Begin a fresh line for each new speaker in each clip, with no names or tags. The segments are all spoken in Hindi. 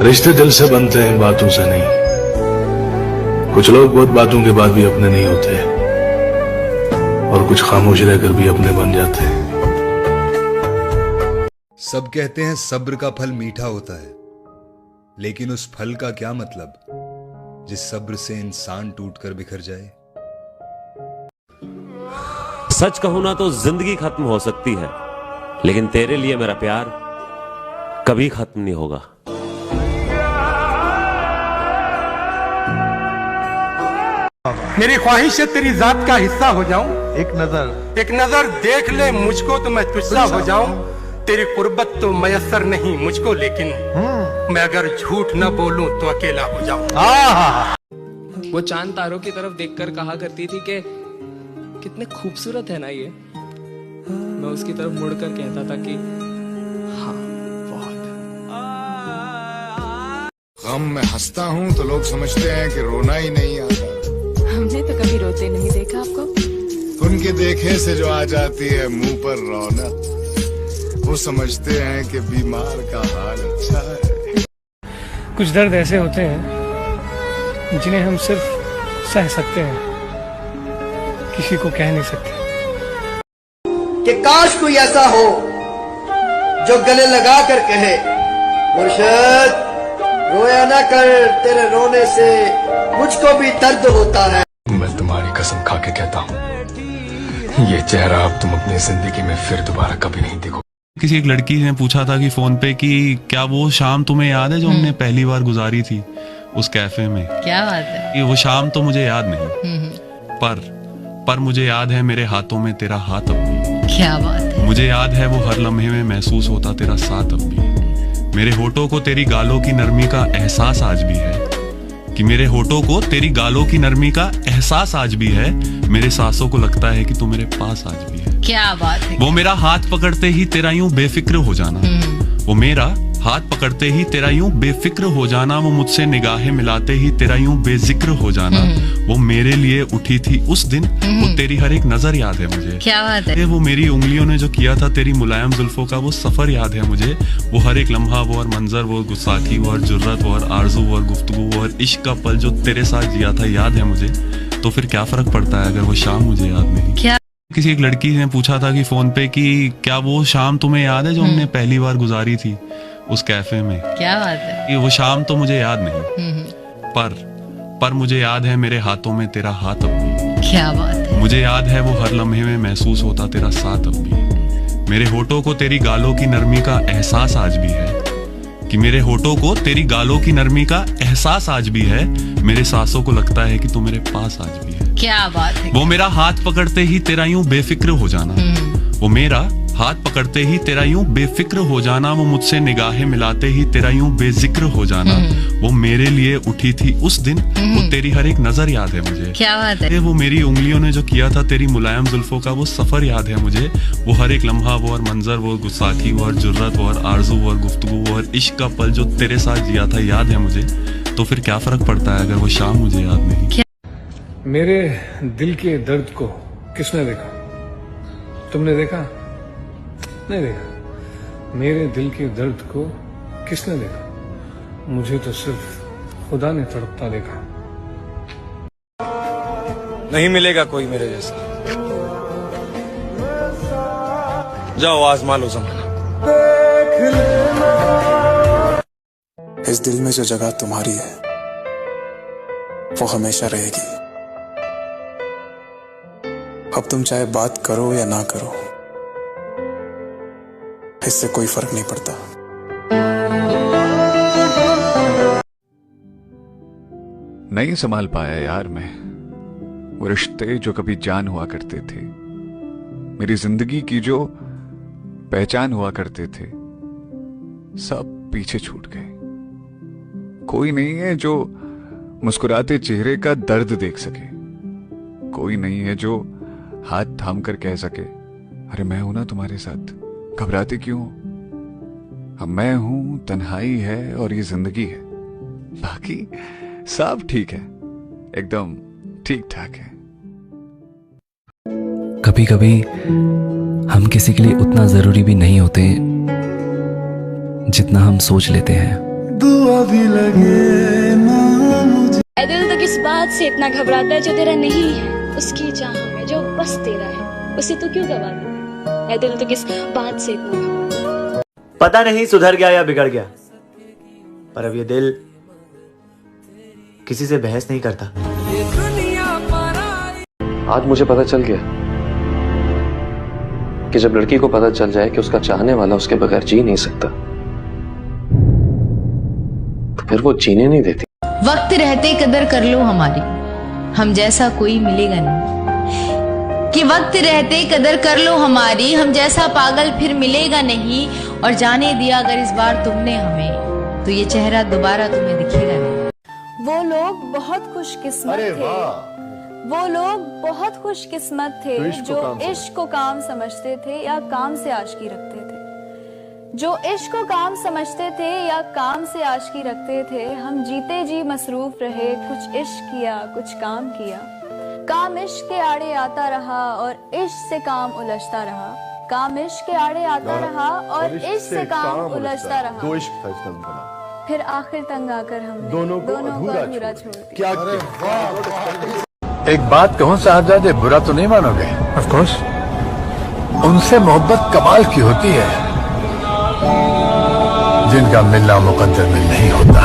रिश्ते दिल से बनते हैं, बातों से नहीं। कुछ लोग बहुत बातों के बाद भी अपने नहीं होते और कुछ खामोश रहकर भी अपने बन जाते हैं।
सब कहते हैं सब्र का फल मीठा होता है, लेकिन उस फल का क्या मतलब जिस सब्र से इंसान टूटकर बिखर जाए।
सच कहूं ना तो जिंदगी खत्म हो सकती है, लेकिन तेरे लिए मेरा प्यार कभी खत्म नहीं होगा।
मेरी ख्वाहिश है तेरी जात का हिस्सा हो जाऊं।
एक
नजर देख ले मुझको तो मैं तुझसा हो जाऊं। तेरी कुर्बत तो मयसर नहीं मुझको, लेकिन मैं अगर झूठ न बोलूं तो अकेला हो जाऊं।
वो चांद तारों की तरफ देखकर कहा करती थी कि कितने खूबसूरत है ना ये। मैं उसकी तरफ मुड़कर कहता था कि हाँ बहुत।
गम में हंसता हूँ तो लोग समझते हैं कि रोना ही नहीं आता।
हमने तो कभी रोते नहीं देखा आपको।
उनके देखे से जो आ जाती है मुंह पर रौनक, वो समझते हैं कि बीमार का हाल अच्छा है।
कुछ दर्द ऐसे होते हैं जिन्हें हम सिर्फ सह सकते हैं, किसी को कह नहीं सकते।
कि काश कोई ऐसा हो जो गले लगा कर कहे, मुर्शिद रोया ना कर, तेरे रोने से मुझको भी दर्द होता है।
मैं तुम्हारी कसम खा के कहता हूँ, ये चेहरा अब तुम अपनी जिंदगी में फिर दोबारा कभी नहीं देखो।
किसी एक लड़की ने पूछा था कि फोन पे कि क्या वो शाम तुम्हें याद है जो हमने पहली बार गुजारी थी उस कैफे में।
क्या बात है।
कि वो शाम तो मुझे याद नहीं, पर मुझे याद है मेरे हाथों में तेरा हाथ अब भी।
क्या बात है।
मुझे याद है वो हर लम्हे में महसूस होता तेरा साथ अब भी। मेरे होठों को तेरी गालों की नरमी का एहसास आज भी है, कि मेरे होठों को तेरी गालों की नरमी का एहसास आज भी है। मेरे सांसों को लगता है कि तू मेरे पास आज भी है।
क्या बात है।
वो मेरा हाथ पकड़ते ही तेरा यूं बेफिक्र हो जाना, वो मेरा हाथ पकड़ते ही तेरा यूं बेफिक्र हो जाना, वो मुझसे निगाहें मिलाते ही तेरा यूं बेजिक्र हो जाना। वो मेरे लिए उठी थी उस दिन, वो तेरी हर एक नजर याद है मुझे।
क्या बात है।
वो मेरी उंगलियों ने जो किया था तेरी मुलायम जुल्फों का वो सफर याद है मुझे। वो हर एक लम्हा, वो हर मंजर, वो गुस्साखी, वो हर जुर्रत, वो हर आरज़ू, वो हर गुफ्तगू, वो हर इश्क का पल जो तेरे साथ जिया था याद है मुझे। तो फिर क्या फर्क पड़ता है अगर वो शाम मुझे याद नहीं।
क्या
किसी एक लड़की ने पूछा था कि फोन पे कि क्या वो शाम तुम्हें याद है जो हमने पहली बार गुजारी थी उस कैफे में।
क्या बात है।
कि वो शाम तो मुझे याद नहीं, पर मुझे याद है मेरे हाथों में तेरा हाथ अब भी।
क्या बात है।
मुझे याद है वो हर लम्हे में महसूस होता तेरा साथ अब भी। मेरे होठों को तेरी गालों की नरमी का एहसास आज भी है, कि मेरे होठों को तेरी गालों की नरमी का एहसास आज भी है। मेरे सांसों को लगता है कि तू मेरे पास आज भी है।
क्या बात है।
वो मेरा हाथ पकड़ते ही तेरा यूं बेफिक्र हो जाना, वो मेरा हाथ पकड़ते ही तेरा यूं बेफिक्र हो जाना, वो मुझसे निगाहें मिलाते ही तेरा यूं बेजिक्र हो जाना। वो मेरे लिए उठी थी उस दिन, वो तेरी हर एक नजर याद है मुझे।
क्या बात है।
वो मेरी उंगलियों ने जो किया था तेरी मुलायम जुल्फों का वो सफर याद है मुझे। वो हर एक लम्हा, वो हर मंजर, वो गुस्साखी, वो हर जुर्रत, वो हर आरज़ू, वो हर गुफ्तगू, वो हर इश्क का पल जो तेरे साथ जिया था याद है मुझे। तो फिर क्या फर्क पड़ता है अगर वो शाम मुझे याद नहीं।
मेरे दिल के दर्द को किसने देखा? तुमने देखा? नहीं देखा। मेरे दिल के दर्द को किसने देखा? मुझे तो सिर्फ खुदा ने तड़पता देखा।
नहीं मिलेगा कोई मेरे जैसा। जाओ आजमा लो ज़माना।
इस दिल में जो जगह तुम्हारी है वो हमेशा रहेगी। अब तुम चाहे बात करो या ना करो, इससे कोई फर्क नहीं पड़ता।
नहीं संभाल पाया यार मैं वो रिश्ते जो कभी जान हुआ करते थे, मेरी जिंदगी की जो पहचान हुआ करते थे, सब पीछे छूट गए। कोई नहीं है जो मुस्कुराते चेहरे का दर्द देख सके, कोई नहीं है जो हाथ थाम कर कह सके अरे मैं हूं ना तुम्हारे साथ, घबराते क्यों? अब मैं हूं, तन्हाई है और ये जिंदगी है, बाकी सब ठीक है, एकदम ठीक ठाक है।
कभी कभी हम किसी के लिए उतना जरूरी भी नहीं होते जितना हम सोच लेते हैं।
दुआ भी लगे ना मुझे।
ऐ दिल तो किस बात से इतना घबराता है जो तेरा नहीं है, उसकी चाह में जो बस तेरा है उसे तो क्यों गवाता है। ऐ दिल तो किस बात से इतना घबराता है।
पता नहीं सुधर गया या बिगड़ गया, पर अब ये दिल किसी से बहस नहीं करता।
आज मुझे पता चल गया कि जब लड़की को पता चल जाए कि उसका चाहने वाला उसके बगैर जी नहीं सकता, तो फिर वो जीने नहीं देती।
वक्त रहते कदर कर लो हमारी, हम जैसा कोई मिलेगा नहीं। कि वक्त रहते कदर कर लो हमारी, हम जैसा पागल फिर मिलेगा नहीं। और जाने दिया अगर इस बार तुमने हमें, तो ये चेहरा दोबारा तुम्हें दिखेगा नहीं।
वो लोग बहुत खुशकिस्मत थे, वो लोग बहुत खुशकिस्मत थे जो इश्क को काम समझते थे या काम से आशिकी रखते थे। जो इश्क को काम समझते थे या काम से आशिकी रखते थे। हम जीते जी मसरूफ रहे, कुछ इश्क किया कुछ काम किया। काम इश्क के आड़े आता रहा और इश्क से काम उलझता रहा। काम इश्क के आड़े आता रहा और इश्क से काम उलझता रहा।
दो इश्क था इसका बना।
फिर आखिर तंग आकर हमने दोनों को अधूरा छोड़ दिया।
क्या
एक बात कहूं साहबजादे, बुरा तो नहीं मानोगे? Of course. उनसे मोहब्बत कमाल की होती है जिनका मिलना मुकद्दर में नहीं होता।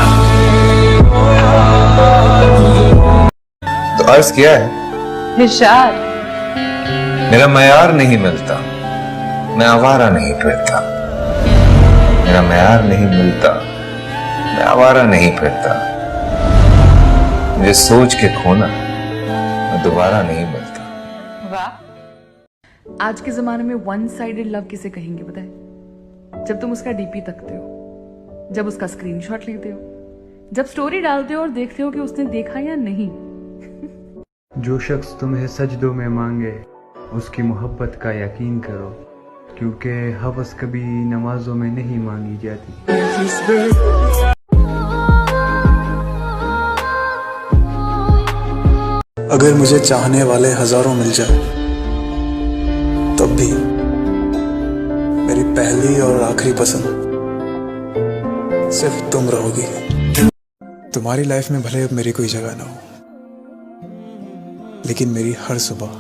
तो अर्ज किया है
निशाद,
मेरा मयार नहीं मिलता, मैं आवारा नहीं फिरता। मेरा मयार नहीं मिलता, मैं आवारा नहीं फिरता। मुझे सोच के खोना दोबारा नहीं मिलता।
वाह। आज के जमाने में वन साइडेड लव किसे कहेंगे बताए? जब तुम उसका डीपी तकते हो, जब उसका स्क्रीनशॉट लेते हो, जब स्टोरी डालते हो और देखते हो कि उसने देखा या नहीं।
जो शख्स तुम्हें सजदों में मांगे उसकी मोहब्बत का यकीन करो, क्योंकि हवस कभी नमाजों में नहीं मांगी जाती।
अगर मुझे चाहने वाले हजारों मिल जाए तब भी मेरी पहली और आखिरी पसंद सिर्फ तुम रहोगी। तुम्हारी लाइफ में भले अब मेरी कोई जगह ना हो, लेकिन मेरी हर सुबह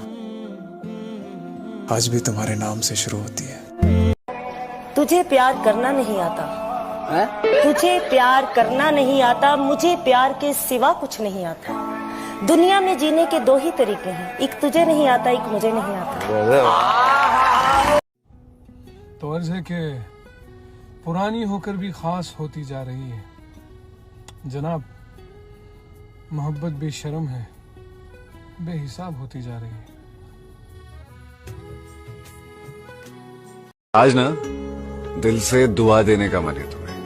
आज भी तुम्हारे नाम से शुरू होती है।
तुझे प्यार करना नहीं आता है? तुझे प्यार करना नहीं आता, मुझे प्यार के सिवा कुछ नहीं आता। दुनिया में जीने के दो ही तरीके हैं, एक तुझे नहीं आता, एक मुझे नहीं आता।
तो अर्ज है कि पुरानी होकर भी खास होती जा रही है जनाब। मोहब्बत बेशर्म है, बेहिसाब होती जा रही है।
आज ना दिल से दुआ देने का मन है तुम्हें,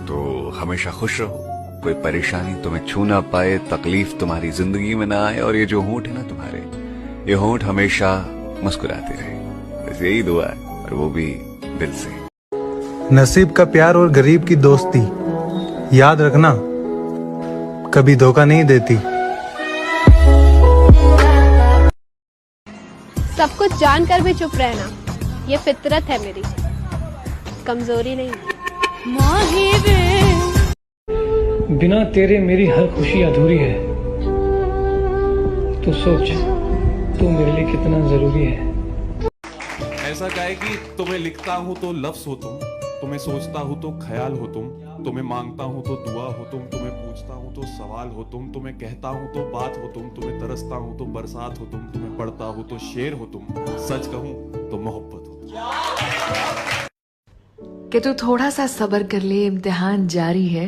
तो हमेशा खुश रहो, कोई परेशानी तुम्हें छू ना पाए, तकलीफ तुम्हारी जिंदगी में ना आए, और ये जो होंठ है ना तुम्हारे, ये होंठ हमेशा मुस्कुराते रहे। बस यही दुआ है, और वो भी दिल से।
नसीब का प्यार और गरीब की दोस्ती याद रखना कभी धोखा नहीं देती।
सब कुछ जानकर भी चुप रहना ये फितरत है मेरी, कमजोरी नहीं।
बिना तेरे मेरी हर खुशी अधूरी है। तू सोच, तू मेरे लिए कितना जरूरी है।
ऐसा कहे कि तुम्हें लिखता हूँ तो लफ्ज हो तुम, तुम्हें सोचता हूँ तो ख्याल हो तुम, तुम्हें मांगता हूँ तो दुआ हो तुम, तुम्हें पूछता हूँ तो सवाल हो तुम, तुम्हें कहता हूँ तो बात हो तुम, तुम्हें तरसता हूँ तो बरसात हो तुम, तुम्हें पढ़ता हूँ तो शेर हो तुम, सच कहूँ तो मोहब्बत हो तुम।
कि तू थोड़ा सा सब्र कर ले, इम्तिहान जारी है।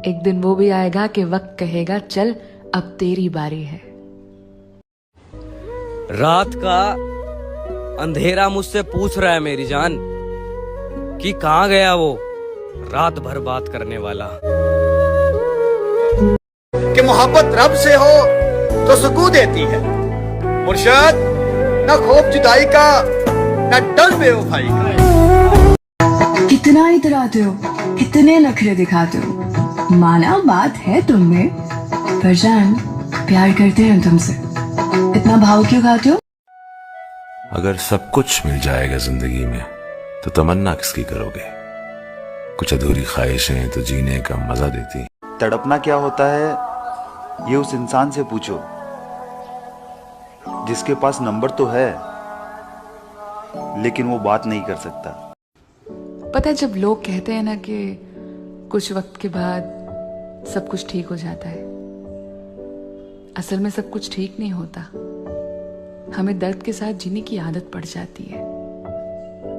एक दिन वो भी आएगा कि वक्त कहेगा चल अब तेरी बारी है।
रात का अंधेरा मुझसे पूछ रहा है मेरी जान कि कहाँ गया वो रात भर बात करने वाला।
कि मोहब्बत रब से हो तो सुकून देती है मुर्शद, न खौफ जुदाई का न डर बेवफाई का।
कितना इतराते हो, कितने नखरे दिखाते हो, माना बात है तुम में, पर जान प्यार करते हैं तुमसे, इतना भाव क्यों खाते हो?
अगर सब कुछ मिल जाएगा जिंदगी में तो तमन्ना किसकी करोगे?
कुछ अधूरी ख्वाहिशें तो जीने का मजा देती।
तड़पना क्या होता है ये उस इंसान से पूछो जिसके पास नंबर तो है लेकिन वो बात नहीं कर सकता।
पता है जब लोग कहते हैं ना कि कुछ वक्त के बाद सब कुछ ठीक हो जाता है, असल में सब कुछ ठीक नहीं होता। हमें दर्द के साथ जीने की आदत पड़ जाती है।